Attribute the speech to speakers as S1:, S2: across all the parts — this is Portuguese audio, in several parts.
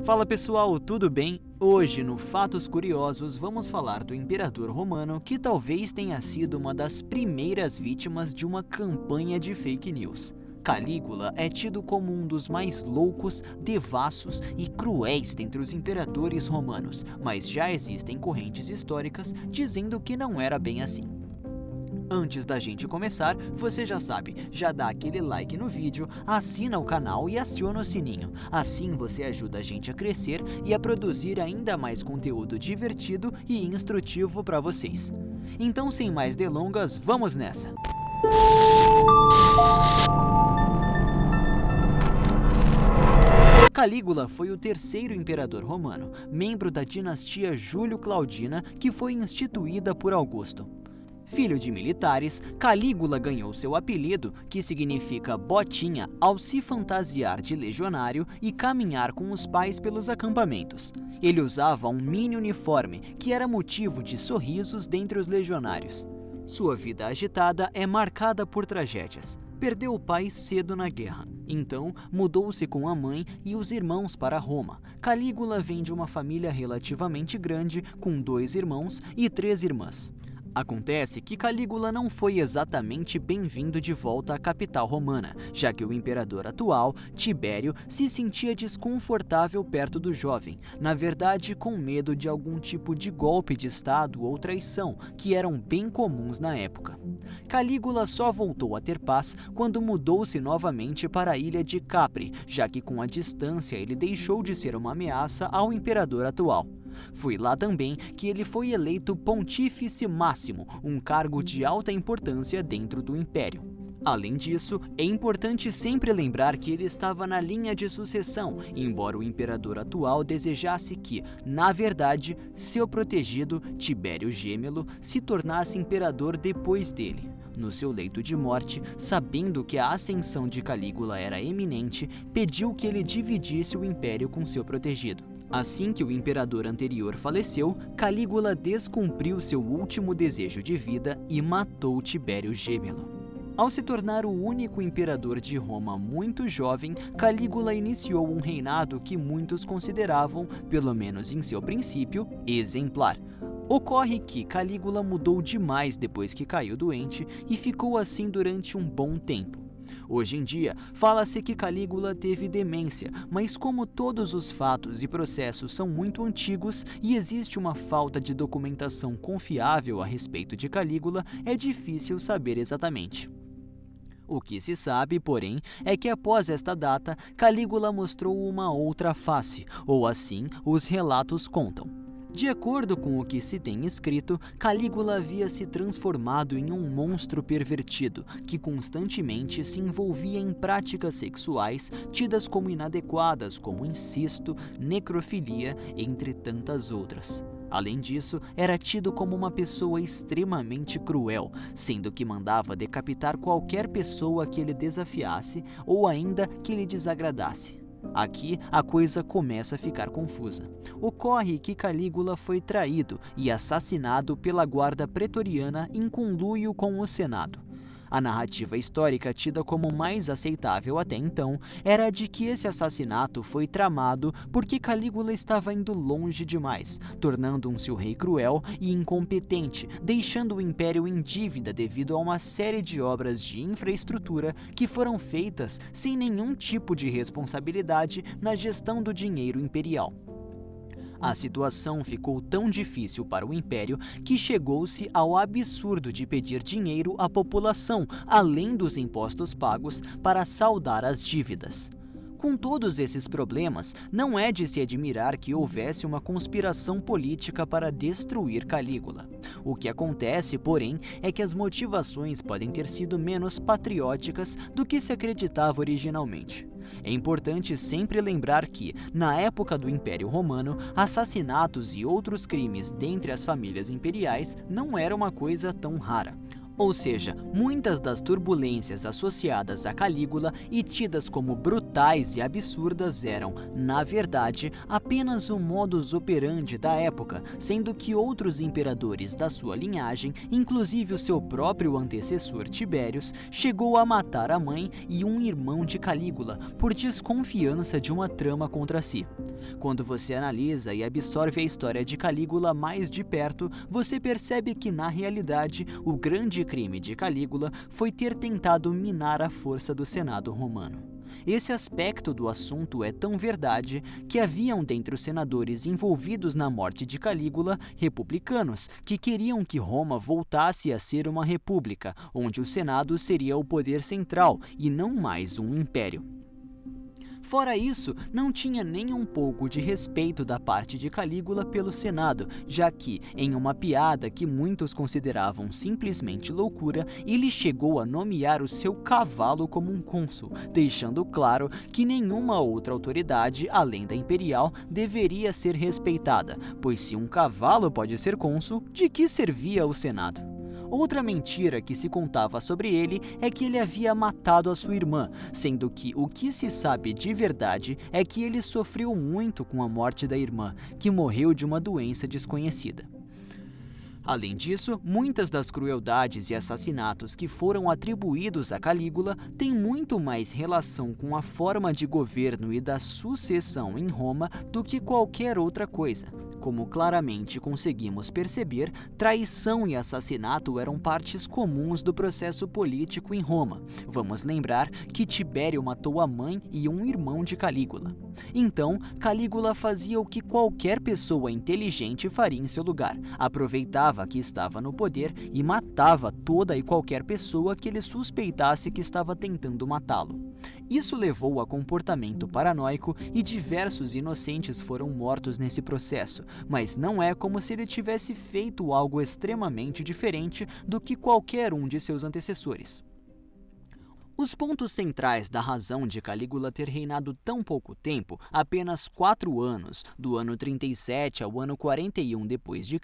S1: Fala pessoal, tudo bem? Hoje no Fatos Curiosos vamos falar do imperador romano que talvez tenha sido uma das primeiras vítimas de uma campanha de fake news. Calígula é tido como um dos mais loucos, devassos e cruéis dentre os imperadores romanos, mas já existem correntes históricas dizendo que não era bem assim. Antes da gente começar, você já sabe, já dá aquele like no vídeo, assina o canal e aciona o sininho. Assim você ajuda a gente a crescer e a produzir ainda mais conteúdo divertido e instrutivo para vocês. Então, sem mais delongas, vamos nessa! Calígula foi o terceiro imperador romano, membro da dinastia Júlio-Claudina, que foi instituída por Augusto. Filho de militares, Calígula ganhou seu apelido, que significa botinha, ao se fantasiar de legionário e caminhar com os pais pelos acampamentos. Ele usava um mini uniforme, que era motivo de sorrisos dentre os legionários. Sua vida agitada é marcada por tragédias. Perdeu o pai cedo na guerra, então mudou-se com a mãe e os irmãos para Roma. Calígula vem de uma família relativamente grande, com 2 irmãos e 3 irmãs. Acontece que Calígula não foi exatamente bem-vindo de volta à capital romana, já que o imperador atual, Tibério, se sentia desconfortável perto do jovem, na verdade com medo de algum tipo de golpe de estado ou traição, que eram bem comuns na época. Calígula só voltou a ter paz quando mudou-se novamente para a ilha de Capri, já que com a distância ele deixou de ser uma ameaça ao imperador atual. Foi lá também que ele foi eleito Pontífice Máximo, um cargo de alta importância dentro do império. Além disso, é importante sempre lembrar que ele estava na linha de sucessão, embora o imperador atual desejasse que, na verdade, seu protegido, Tibério Gêmelo, se tornasse imperador depois dele. No seu leito de morte, sabendo que a ascensão de Calígula era iminente, pediu que ele dividisse o império com seu protegido. Assim que o imperador anterior faleceu, Calígula descumpriu seu último desejo de vida e matou Tibério Gêmelo. Ao se tornar o único imperador de Roma muito jovem, Calígula iniciou um reinado que muitos consideravam, pelo menos em seu princípio, exemplar. Ocorre que Calígula mudou demais depois que caiu doente e ficou assim durante um bom tempo. Hoje em dia, fala-se que Calígula teve demência, mas como todos os fatos e processos são muito antigos e existe uma falta de documentação confiável a respeito de Calígula, é difícil saber exatamente. O que se sabe, porém, é que após esta data, Calígula mostrou uma outra face, ou assim os relatos contam. De acordo com o que se tem escrito, Calígula havia se transformado em um monstro pervertido, que constantemente se envolvia em práticas sexuais tidas como inadequadas, como incesto, necrofilia, entre tantas outras. Além disso, era tido como uma pessoa extremamente cruel, sendo que mandava decapitar qualquer pessoa que ele desafiasse ou ainda que lhe desagradasse. Aqui a coisa começa a ficar confusa. Ocorre que Calígula foi traído e assassinado pela guarda pretoriana em conluio com o Senado. A narrativa histórica tida como mais aceitável até então era a de que esse assassinato foi tramado porque Calígula estava indo longe demais, tornando-se um rei cruel e incompetente, deixando o império em dívida devido a uma série de obras de infraestrutura que foram feitas sem nenhum tipo de responsabilidade na gestão do dinheiro imperial. A situação ficou tão difícil para o império que chegou-se ao absurdo de pedir dinheiro à população, além dos impostos pagos, para saldar as dívidas. Com todos esses problemas, não é de se admirar que houvesse uma conspiração política para destruir Calígula. O que acontece, porém, é que as motivações podem ter sido menos patrióticas do que se acreditava originalmente. É importante sempre lembrar que, na época do Império Romano, assassinatos e outros crimes dentre as famílias imperiais não era uma coisa tão rara. Ou seja, muitas das turbulências associadas a Calígula e tidas como brutais e absurdas eram, na verdade, apenas o modus operandi da época, sendo que outros imperadores da sua linhagem, inclusive o seu próprio antecessor Tibérios, chegou a matar a mãe e um irmão de Calígula por desconfiança de uma trama contra si. Quando você analisa e absorve a história de Calígula mais de perto, você percebe que, na realidade, o grande crime de Calígula foi ter tentado minar a força do Senado romano. Esse aspecto do assunto é tão verdade que haviam dentre os senadores envolvidos na morte de Calígula republicanos que queriam que Roma voltasse a ser uma república, onde o Senado seria o poder central e não mais um império. Fora isso, não tinha nem um pouco de respeito da parte de Calígula pelo Senado, já que, em uma piada que muitos consideravam simplesmente loucura, ele chegou a nomear o seu cavalo como um cônsul, deixando claro que nenhuma outra autoridade, além da imperial, deveria ser respeitada, pois se um cavalo pode ser cônsul, de que servia o Senado? Outra mentira que se contava sobre ele é que ele havia matado a sua irmã, sendo que o que se sabe de verdade é que ele sofreu muito com a morte da irmã, que morreu de uma doença desconhecida. Além disso, muitas das crueldades e assassinatos que foram atribuídos a Calígula têm muito mais relação com a forma de governo e da sucessão em Roma do que qualquer outra coisa. Como claramente conseguimos perceber, traição e assassinato eram partes comuns do processo político em Roma. Vamos lembrar que Tibério matou a mãe e um irmão de Calígula. Então, Calígula fazia o que qualquer pessoa inteligente faria em seu lugar: aproveitava que estava no poder e matava toda e qualquer pessoa que ele suspeitasse que estava tentando matá-lo. Isso levou a comportamento paranoico e diversos inocentes foram mortos nesse processo, mas não é como se ele tivesse feito algo extremamente diferente do que qualquer um de seus antecessores. Os pontos centrais da razão de Calígula ter reinado tão pouco tempo, apenas 4 anos, do ano 37 ao ano 41 d.C.,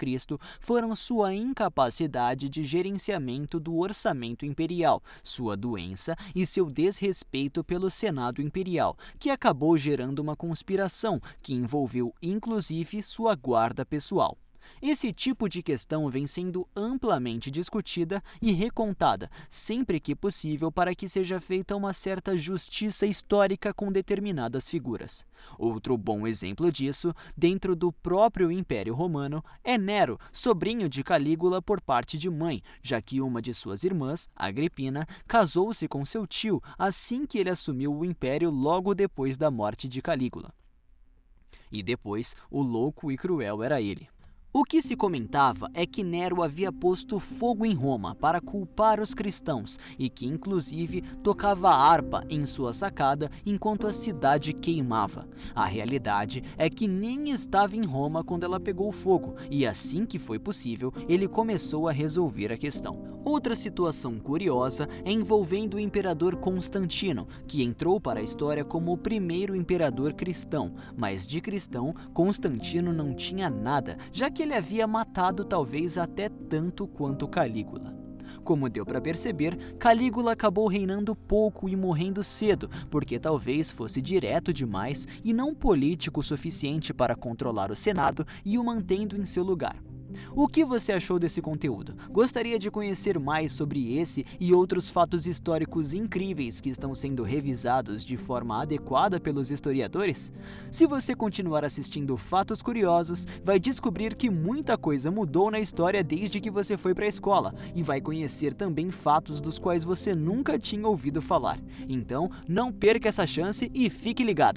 S1: foram sua incapacidade de gerenciamento do orçamento imperial, sua doença e seu desrespeito pelo Senado imperial, que acabou gerando uma conspiração que envolveu inclusive sua guarda pessoal. Esse tipo de questão vem sendo amplamente discutida e recontada sempre que possível para que seja feita uma certa justiça histórica com determinadas figuras. Outro bom exemplo disso, dentro do próprio Império Romano, é Nero, sobrinho de Calígula por parte de mãe, já que uma de suas irmãs, Agripina, casou-se com seu tio assim que ele assumiu o império logo depois da morte de Calígula. E depois, o louco e cruel era ele. O que se comentava é que Nero havia posto fogo em Roma para culpar os cristãos e que, inclusive, tocava harpa em sua sacada enquanto a cidade queimava. A realidade é que nem estava em Roma quando ela pegou fogo e, assim que foi possível, ele começou a resolver a questão. Outra situação curiosa é envolvendo o imperador Constantino, que entrou para a história como o primeiro imperador cristão, mas de cristão, Constantino não tinha nada, já que ele havia matado talvez até tanto quanto Calígula. Como deu para perceber, Calígula acabou reinando pouco e morrendo cedo, porque talvez fosse direto demais e não político o suficiente para controlar o Senado e o mantendo em seu lugar. O que você achou desse conteúdo? Gostaria de conhecer mais sobre esse e outros fatos históricos incríveis que estão sendo revisados de forma adequada pelos historiadores? Se você continuar assistindo Fatos Curiosos, vai descobrir que muita coisa mudou na história desde que você foi para a escola e vai conhecer também fatos dos quais você nunca tinha ouvido falar. Então, não perca essa chance e fique ligado!